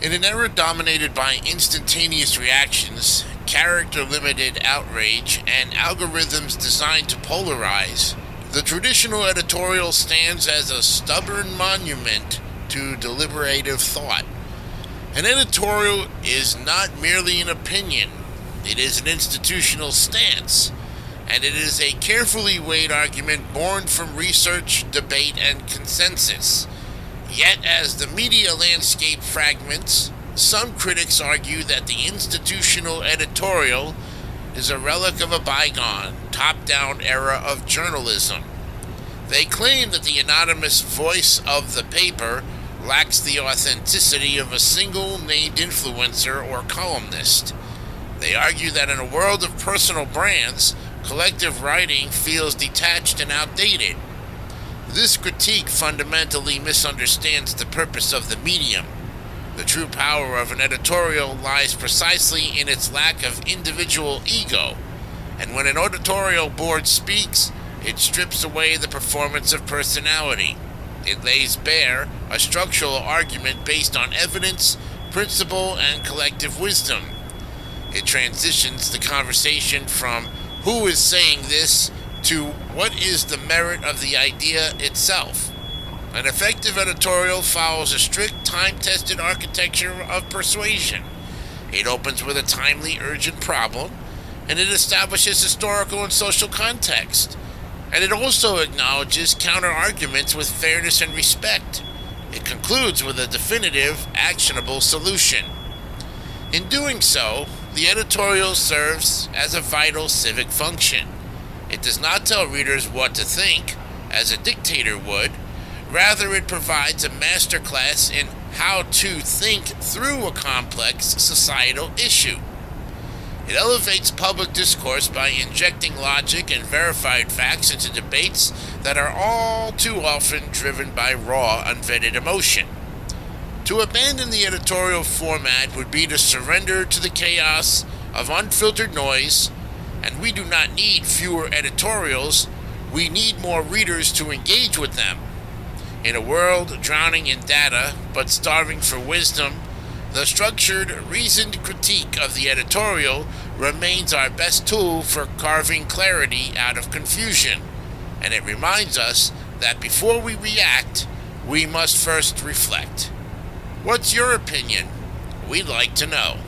In an era dominated by instantaneous reactions, character-limited outrage, and algorithms designed to polarize, the traditional editorial stands as a stubborn monument to deliberative thought. An editorial is not merely an opinion, it is an institutional stance, and it is a carefully weighed argument born from research, debate, and consensus. Yet, as the media landscape fragments, some critics argue that the institutional editorial is a relic of a bygone, top-down era of journalism. They claim that the anonymous voice of the paper lacks the authenticity of a single named influencer or columnist. They argue that in a world of personal brands, collective writing feels detached and outdated. This critique fundamentally misunderstands the purpose of the medium. The true power of an editorial lies precisely in its lack of individual ego, and when an editorial board speaks, it strips away the performance of personality. It lays bare a structural argument based on evidence, principle, and collective wisdom. It transitions the conversation from who is saying this to what is the merit of the idea itself. An effective editorial follows a strict, time-tested architecture of persuasion. It opens with a timely, urgent problem, and it establishes historical and social context. And it also acknowledges counter-arguments with fairness and respect. It concludes with a definitive, actionable solution. In doing so, the editorial serves as a vital civic function. It does not tell readers what to think, as a dictator would. Rather, it provides a masterclass in how to think through a complex societal issue. It elevates public discourse by injecting logic and verified facts into debates that are all too often driven by raw, unvetted emotion. To abandon the editorial format would be to surrender to the chaos of unfiltered noise, and we do not need fewer editorials, we need more readers to engage with them. In a world drowning in data, but starving for wisdom, the structured, reasoned critique of the editorial remains our best tool for carving clarity out of confusion, and it reminds us that before we react, we must first reflect. What's your opinion? We'd like to know.